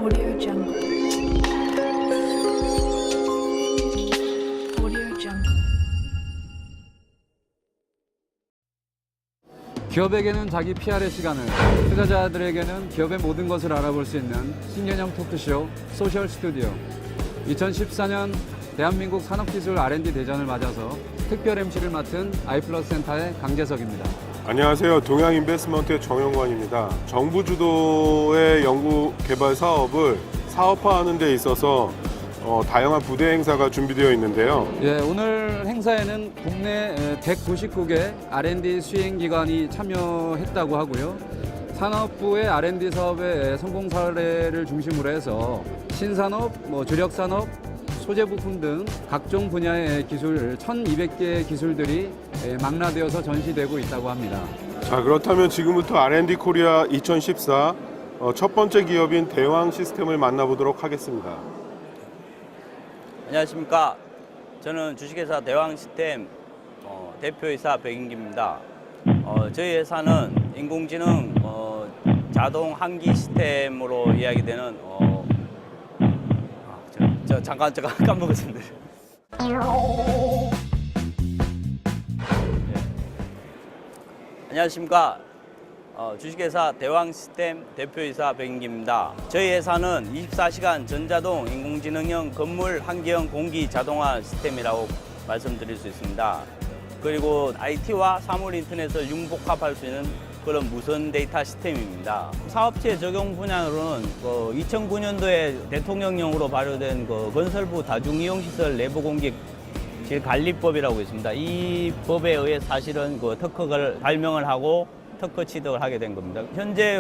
Audio Jungle. Audio Jungle. 기업에게는 자기 PR의 시간을, 투자자들에게는 기업의 모든 것을 알아볼 수 있는 신개념 토크쇼 소셜 스튜디오. 2014년 대한민국 산업기술 R&D 대전을 맞아서 특별 MC를 맡은 아이플러스 센터의 강재석입니다. 안녕하세요. 동양인베스트먼트의 정영관입니다. 정부 주도의 연구 개발 사업을 사업화하는 데 있어서 다양한 부대 행사가 준비되어 있는데요. 예, 오늘 행사에는 국내 199개 R&D 수행기관이 참여했다고 하고요. 산업부의 R&D 사업의 성공 사례를 중심으로 해서 신산업, 주력산업, 소재 부품 등 각종 분야의 기술 1,200개의 기술들이 망라되어서 전시되고 있다고 합니다. 자, 그렇다면 지금부터 R&D 코리아 2014 첫 번째 기업인 대왕 시스템을 만나보도록 하겠습니다. 안녕하십니까. 저는 주식회사 대왕 시스템 대표이사 백인기입니다. 저희 회사는 인공지능 자동 항기 시스템으로 이야기되는 잠깐 까먹었습니다. 안녕하십니까. 주식회사 대왕 시스템 대표이사 백인기입니다. 저희 회사는 24시간 전자동 인공지능형 건물 환경 공기 자동화 시스템이라고 말씀드릴 수 있습니다. 그리고 IT와 사물 인터넷을 융복합할 수 있는 그런 무선 데이터 시스템입니다. 사업체 적용 분야로는 2009년도에 대통령령으로 발효된 건설부 다중이용시설 내부공기 관리법이라고 있습니다. 이 법에 의해 사실은 특허를 발명을 하고 특허 취득을 하게 된 겁니다. 현재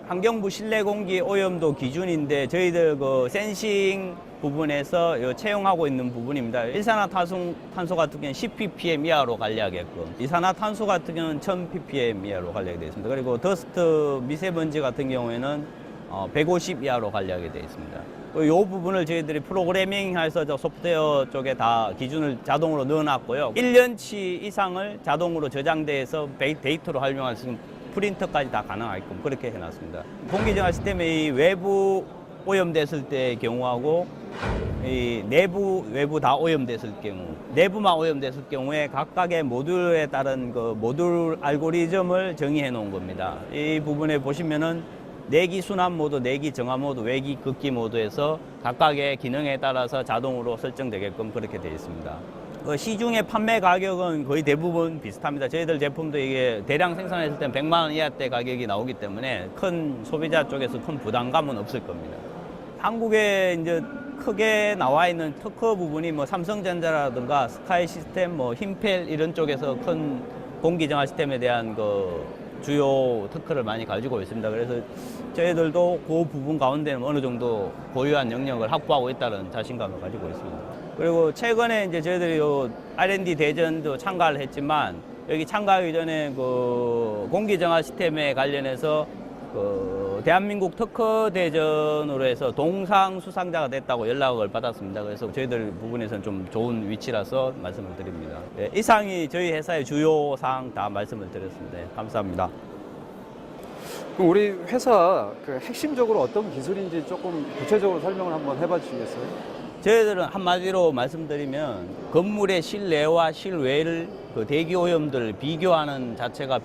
환경부 실내 공기 오염도 기준인데 저희들 센싱 부분에서 채용하고 있는 부분입니다. 일산화탄소 같은 경우는 10ppm 이하로 관리하게끔, 이산화탄소 같은 경우는 1000ppm 이하로 관리하게 되어 있습니다. 그리고 더스트 미세먼지 같은 경우에는 150 이하로 관리하게 되어 있습니다. 이 부분을 저희들이 프로그래밍해서 소프트웨어 쪽에 다 기준을 자동으로 넣어놨고요. 1년치 이상을 자동으로 저장돼서 데이터로 활용할 수 있는 프린터까지 다 가능하게끔 그렇게 해놨습니다. 공기정화 시스템의 외부 오염됐을 때의 경우하고 이 내부, 외부 다 오염됐을 경우, 내부만 오염됐을 경우에 각각의 모듈에 따른 모듈 알고리즘을 정의해 놓은 겁니다. 이 부분에 보시면은 내기 순환 모드, 내기 정화 모드, 외기 극기 모드에서 각각의 기능에 따라서 자동으로 설정되게끔 그렇게 되어 있습니다. 시중의 판매 가격은 거의 대부분 비슷합니다. 저희들 제품도 이게 대량 생산했을 때 100만 원 이하대 가격이 나오기 때문에 큰 소비자 쪽에서 큰 부담감은 없을 겁니다. 한국에 이제 크게 나와 있는 특허 부분이 삼성전자라든가 스카이 시스템, 힘펠 이런 쪽에서 큰 공기정화 시스템에 대한 주요 특허를 많이 가지고 있습니다. 그래서 저희들도 그 부분 가운데는 어느 정도 고유한 영역을 확보하고 있다는 자신감을 가지고 있습니다. 그리고 최근에 이제 저희들이 R&D 대전도 참가를 했지만 여기 참가하기 전에 공기정화 시스템에 관련해서 대한민국 특허 대전으로 해서 동상 수상자가 됐다고 연락을 받았습니다. 그래서 저희들 부분에서는 좀 좋은 위치라서 말씀을 드립니다. 네, 이상이 저희 회사의 주요 사항 다 말씀을 드렸습니다. 네, 감사합니다. 그럼 우리 회사 핵심적으로 어떤 기술인지 조금 구체적으로 설명을 한번 해봐 주시겠어요? 저희들은 한마디로 말씀드리면 건물의 실내와 실외를 대기 오염들을 비교하는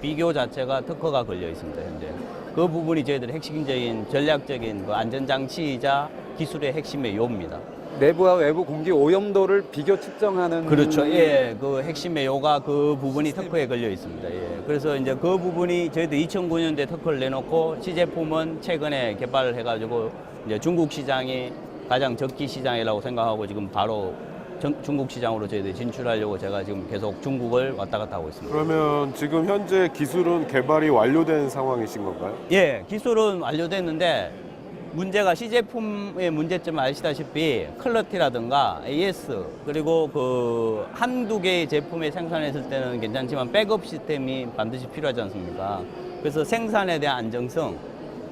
비교 자체가 특허가 걸려 있습니다. 현재 그 부분이 저희들의 핵심적인 전략적인 안전장치이자 기술의 핵심의 요입니다. 내부와 외부 공기 오염도를 비교 측정하는. 그렇죠. 예, 핵심의 요가 그 부분이 특허에 걸려 있습니다. 예. 그래서 이제 그 부분이 저희도 2009년도에 특허를 내놓고 시제품은 최근에 개발을 해가지고 이제 중국 시장이 가장 적기 시장이라고 생각하고 지금 바로 중국 시장으로 저희들이 진출하려고 제가 지금 계속 중국을 왔다 갔다 하고 있습니다. 그러면 지금 현재 기술은 개발이 완료된 상황이신 건가요? 예, 기술은 완료됐는데 문제가 시제품의 문제점은 아시다시피 퀄리티라든가 AS 그리고 한두 개의 제품을 생산했을 때는 괜찮지만 백업 시스템이 반드시 필요하지 않습니까? 그래서 생산에 대한 안정성,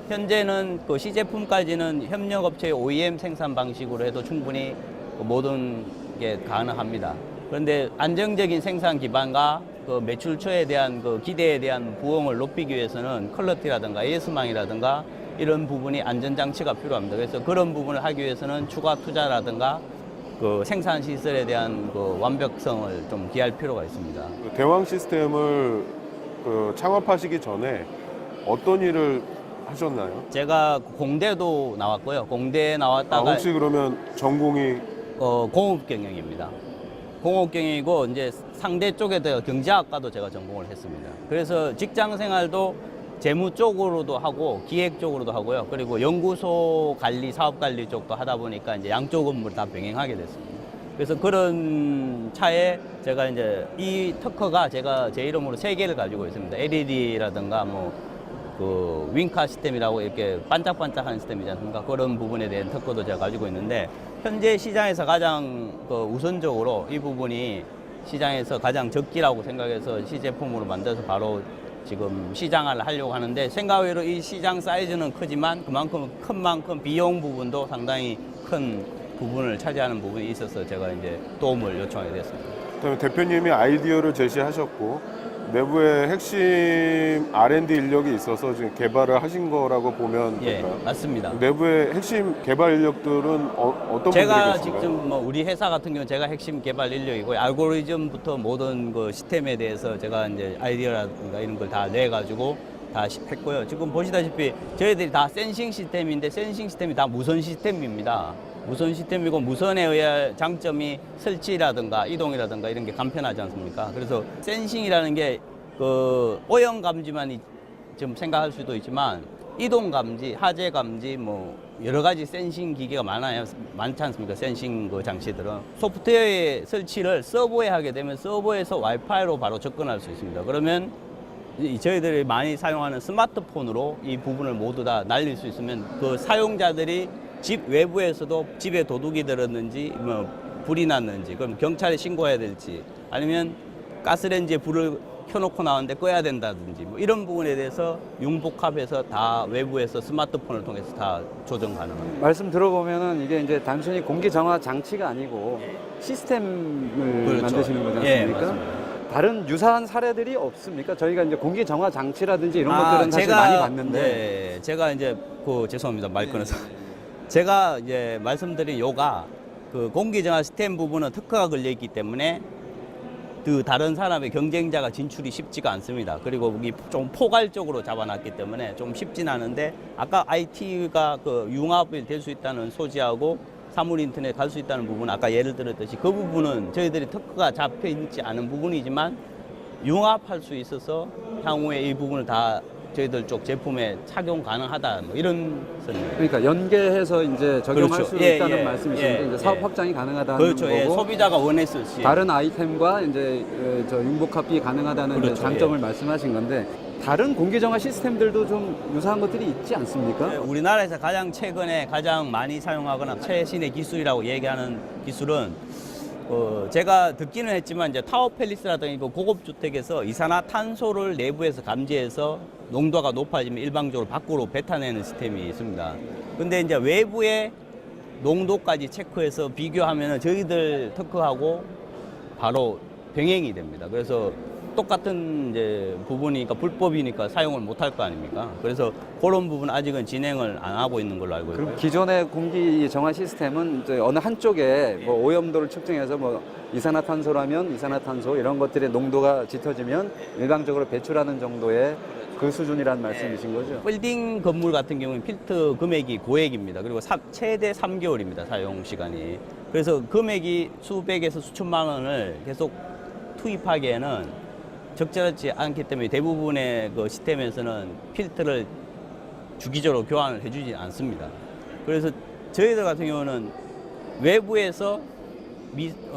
현재는 시제품까지는 협력업체의 OEM 생산 방식으로 해도 충분히 모든 게 가능합니다. 그런데 안정적인 생산 기반과 매출처에 대한 기대에 대한 부응을 높이기 위해서는 퀄리티라든가 AS망이라든가 이런 부분이 안전장치가 필요합니다. 그래서 그런 부분을 하기 위해서는 추가 투자라든가 그 생산 시설에 대한 그 완벽성을 좀 기할 필요가 있습니다. 대왕 시스템을 창업하시기 전에 어떤 일을 하셨나요? 제가 공대도 나왔고요. 공대에 나왔다가 혹시 그러면 전공이 공업 경영입니다. 공업 경영이고 이제 상대 쪽에 대해 경제학과도 제가 전공을 했습니다. 그래서 직장 생활도 재무 쪽으로도 하고 기획 쪽으로도 하고요. 그리고 연구소 관리, 사업 관리 쪽도 하다 보니까 이제 양쪽 업무를 다 병행하게 됐습니다. 그래서 그런 차에 제가 이제 이 특허가 제가 제 이름으로 3개를 가지고 있습니다. LED라든가 그 윙카 시스템이라고 이렇게 반짝반짝하는 시스템이지 않습니까? 그런 부분에 대한 특허도 제가 가지고 있는데 현재 시장에서 가장 우선적으로 이 부분이 시장에서 가장 적기라고 생각해서 시제품으로 만들어서 바로 지금 시장화를 하려고 하는데 생각외로 이 시장 사이즈는 크지만 그만큼 큰 만큼 비용 부분도 상당히 큰 부분을 차지하는 부분이 있어서 제가 이제 도움을 요청하게 됐습니다. 그다음에 대표님이 아이디어를 제시하셨고 내부에 핵심 R&D 인력이 있어서 지금 개발을 하신 거라고 보면 될까요? 예, 맞습니다. 내부의 핵심 개발 인력들은 어떤 분들이 제가 계신가요? 직접 우리 회사 같은 경우는 제가 핵심 개발 인력이고 알고리즘부터 모든 그 시스템에 대해서 제가 이제 아이디어라든가 이런 걸 다 내가지고 다 했고요. 지금 보시다시피 저희들이 다 센싱 시스템인데 센싱 시스템이 다 무선 시스템입니다. 무선 시스템이고 무선에 의한 장점이 설치라든가 이동이라든가 이런 게 간편하지 않습니까? 그래서 센싱이라는 게 그 오염 감지만 좀 생각할 수도 있지만 이동 감지, 하재 감지 여러 가지 센싱 기계가 많지 않습니까? 센싱 그 장치들은 소프트웨어의 설치를 서버에 하게 되면 서버에서 와이파이로 바로 접근할 수 있습니다. 그러면 저희들이 많이 사용하는 스마트폰으로 이 부분을 모두 다 날릴 수 있으면 그 사용자들이 집 외부에서도 집에 도둑이 들었는지 불이 났는지 그럼 경찰에 신고해야 될지 아니면 가스레인지에 불을 켜놓고 나왔는데 꺼야 된다든지 이런 부분에 대해서 융복합해서 다 외부에서 스마트폰을 통해서 다 조정 가능합니다. 말씀 들어보면은 이게 이제 단순히 공기 정화 장치가 아니고 시스템을 그렇죠. 만드시는 거지 예, 않습니까? 맞습니다. 다른 유사한 사례들이 없습니까? 저희가 이제 공기 정화 장치라든지 이런 것들은 사실 많이 봤는데. 네, 제가 이제 죄송합니다 말 끊어서 제가 이제 말씀드린 요가 그 공기 정화 시스템 부분은 특허가 걸려 있기 때문에 그 다른 사람의 경쟁자가 진출이 쉽지가 않습니다. 그리고 여기 좀 포괄적으로 잡아놨기 때문에 좀 쉽진 않은데 아까 IT가 그 융합이 될 수 있다는 소지하고 사물 인터넷 갈 수 있다는 부분 아까 예를 들었듯이 그 부분은 저희들이 특허가 잡혀 있지 않은 부분이지만 융합할 수 있어서 향후에 이 부분을 다 저희들 쪽 제품에 착용 가능하다 이런 선입니다. 그러니까 연계해서 이제 적용할 그렇죠. 수 예, 있다는 예, 말씀이신데 예, 이제 사업 예. 확장이 가능하다는 그렇죠. 거고 예, 소비자가 원했을 시 다른 아이템과 이제 저 융복합이 가능하다는 이제 그렇죠. 장점을 예. 말씀하신 건데 다른 공기 정화 시스템들도 좀 유사한 것들이 있지 않습니까? 네, 우리나라에서 가장 최근에 가장 많이 사용하거나 최신의 기술이라고 얘기하는 기술은 제가 듣기는 했지만 이제 타워 팰리스라든가 고급 주택에서 이산화탄소를 내부에서 감지해서 농도가 높아지면 일방적으로 밖으로 뱉어내는 시스템이 있습니다. 근데 이제 외부의 농도까지 체크해서 비교하면은 저희들 특허하고 바로 병행이 됩니다. 그래서 똑같은 이제 부분이니까 불법이니까 사용을 못할 거 아닙니까? 그래서 그런 부분 아직은 진행을 안 하고 있는 걸로 알고 있고요. 그럼 기존의 공기 정화 시스템은 이제 어느 한쪽에 뭐 오염도를 측정해서 뭐 이산화탄소라면 이산화탄소 이런 것들의 농도가 짙어지면 일방적으로 배출하는 정도의 그 수준이라는 말씀이신 거죠? 빌딩 건물 같은 경우는 필터 금액이 고액입니다. 그리고 최대 3개월입니다. 사용 시간이. 그래서 금액이 수백에서 수천만 원을 계속 투입하기에는 적절하지 않기 때문에 대부분의 그 시스템에서는 필터를 주기적으로 교환을 해주지 않습니다. 그래서 저희들 같은 경우는 외부에서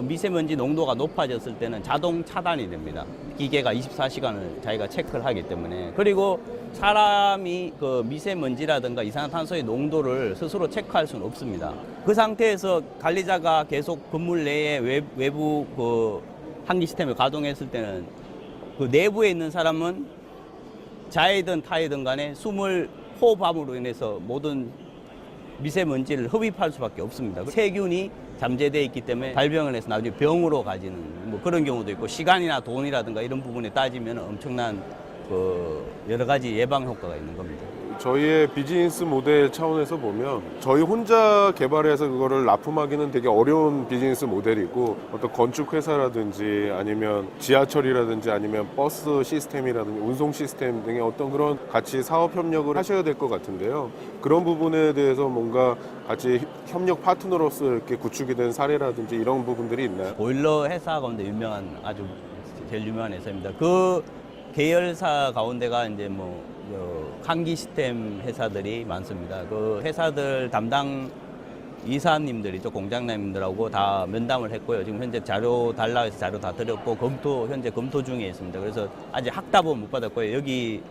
미세먼지 농도가 높아졌을 때는 자동 차단이 됩니다. 기계가 24시간을 자기가 체크를 하기 때문에. 그리고 사람이 그 미세먼지라든가 이산화탄소의 농도를 스스로 체크할 수는 없습니다. 그 상태에서 관리자가 계속 건물 내에 외부 그 환기 시스템을 가동했을 때는 그 내부에 있는 사람은 자이든 타이든 간에 숨을 호흡함으로 인해서 모든 미세먼지를 흡입할 수밖에 없습니다. 세균이 잠재되어 있기 때문에 발병을 해서 나중에 병으로 가지는 뭐 그런 경우도 있고 시간이나 돈이라든가 이런 부분에 따지면 엄청난 그 여러 가지 예방 효과가 있는 겁니다. 저희의 비즈니스 모델 차원에서 보면 저희 혼자 개발해서 그거를 납품하기는 되게 어려운 비즈니스 모델이고 어떤 건축 회사라든지 아니면 지하철이라든지 아니면 버스 시스템이라든지 운송 시스템 등의 어떤 그런 같이 사업 협력을 하셔야 될 것 같은데요. 그런 부분에 대해서 뭔가 같이 협력 파트너로서 이렇게 구축이 된 사례라든지 이런 부분들이 있나요? 보일러 회사 가운데 유명한 아주 제일 유명한 회사입니다. 그 계열사 가운데가 이제 뭐 환기 시스템 회사들이 많습니다. 그 회사들 담당 이사님들이죠, 공장장님들하고 다 면담을 했고요. 지금 현재 자료 달라 해서 자료 다 드렸고 현재 검토 중에 있습니다. 그래서 아직 확답은 못 받았고요. 여기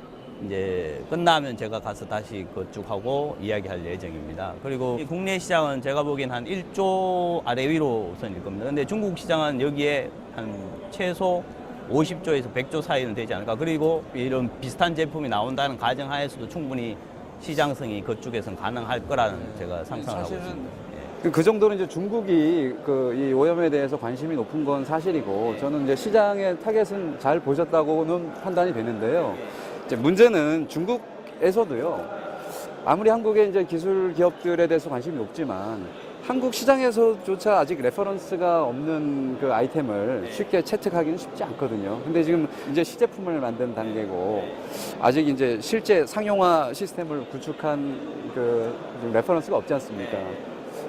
이제 끝나면 제가 가서 다시 건축하고 이야기할 예정입니다. 그리고 이 국내 시장은 제가 보기엔 한 1조 아래 위로 우선일 겁니다. 근데 중국 시장은 여기에 한 최소 50조에서 100조 사이는 되지 않을까. 그리고 이런 비슷한 제품이 나온다는 가정하에서도 충분히 시장성이 그쪽에서는 가능할 거라는 제가 상상을 하고 있습니다. 그 정도는 이제 중국이 이 오염에 대해서 관심이 높은 건 사실이고 저는 이제 시장의 타겟은 잘 보셨다고는 판단이 되는데요. 이제 문제는 중국에서도요. 아무리 한국의 이제 기술 기업들에 대해서 관심이 높지만 한국 시장에서조차 아직 레퍼런스가 없는 그 아이템을 쉽게 채택하기는 쉽지 않거든요. 근데 지금 이제 시제품을 만든 단계고 아직 이제 실제 상용화 시스템을 구축한 그 레퍼런스가 없지 않습니까?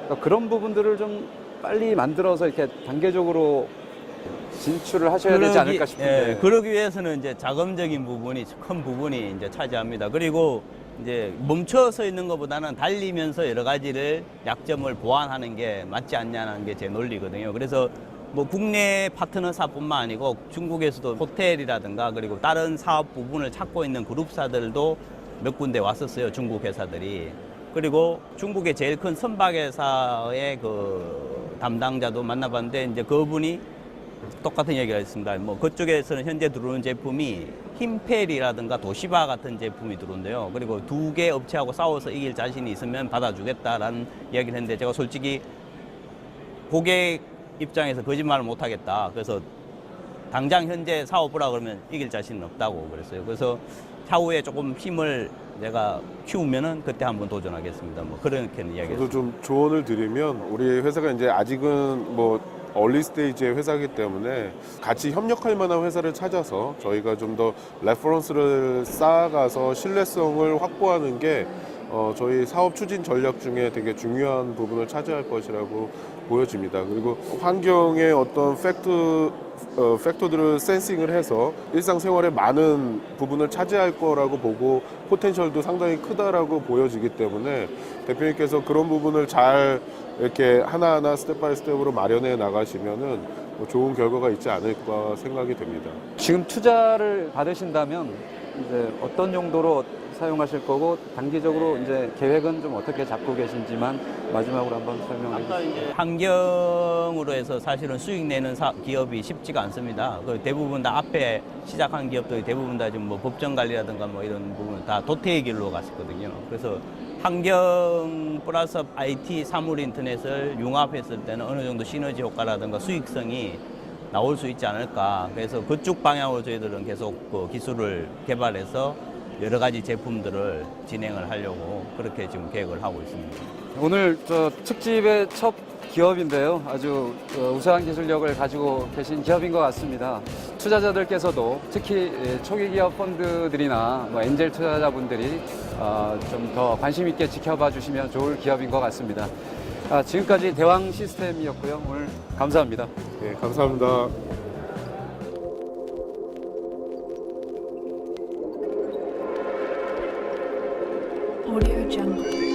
그러니까 그런 부분들을 좀 빨리 만들어서 이렇게 단계적으로 진출을 하셔야 되지 않을까 싶은데. 예, 그러기 위해서는 이제 자금적인 부분이 큰 부분이 이제 차지합니다. 그리고 이제 멈춰서 있는 것보다는 달리면서 여러 가지를 약점을 보완하는 게 맞지 않냐는 게 제 논리거든요. 그래서 뭐 국내 파트너사뿐만 아니고 중국에서도 호텔이라든가 그리고 다른 사업 부분을 찾고 있는 그룹사들도 몇 군데 왔었어요. 중국 회사들이. 그리고 중국의 제일 큰 선박회사의 그 담당자도 만나봤는데 이제 그분이 똑같은 얘기가 있습니다. 뭐 그쪽에서는 현재 들어오는 제품이 힘펠이라든가 도시바 같은 제품이 들어온대요. 그리고 두 개 업체하고 싸워서 이길 자신이 있으면 받아주겠다라는 이야기를 했는데 제가 솔직히 고객 입장에서 거짓말을 못 하겠다. 그래서 당장 현재 사업을 하라 그러면 이길 자신은 없다고 그랬어요. 그래서 차후에 조금 힘을 내가 키우면은 그때 한번 도전하겠습니다. 뭐 그렇게는 이야기했습니다. 저도 좀 조언을 드리면 우리 회사가 이제 아직은 뭐 얼리 스테이지의 회사이기 때문에 같이 협력할 만한 회사를 찾아서 저희가 좀 더 레퍼런스를 쌓아가서 신뢰성을 확보하는 게 저희 사업 추진 전략 중에 되게 중요한 부분을 차지할 것이라고 보여집니다. 그리고 환경의 어떤 팩터들을 센싱을 해서 일상생활의 많은 부분을 차지할 거라고 보고 포텐셜도 상당히 크다라고 보여지기 때문에 대표님께서 그런 부분을 잘 이렇게 하나하나 스텝 바이 스텝으로 마련해 나가시면은 뭐 좋은 결과가 있지 않을까 생각이 됩니다. 지금 투자를 받으신다면 이제 어떤 용도로 사용하실 거고 단기적으로 이제 계획은 좀 어떻게 잡고 계신지만 마지막으로 한번 설명해 주시죠. 환경으로 해서 사실은 수익 내는 기업이 쉽지가 않습니다. 그 대부분 다 앞에 시작한 기업들이 대부분 다 지금 뭐 법정 관리라든가 뭐 이런 부분 다 도태의 길로 갔었거든요. 그래서 환경 플러스 IT 사물 인터넷을 융합했을 때는 어느 정도 시너지 효과라든가 수익성이 나올 수 있지 않을까. 그래서 그쪽 방향으로 저희들은 계속 그 기술을 개발해서 여러 가지 제품들을 진행을 하려고 그렇게 지금 계획을 하고 있습니다. 오늘 저 특집의 첫 기업인데요. 아주 우수한 기술력을 가지고 계신 기업인 것 같습니다. 투자자들께서도 특히 초기 기업 펀드들이나 뭐 엔젤 투자자분들이 좀 더 관심 있게 지켜봐 주시면 좋을 기업인 것 같습니다. 지금까지 대왕 시스템이었고요. 오늘 감사합니다. 네, 감사합니다. Audio Jungle.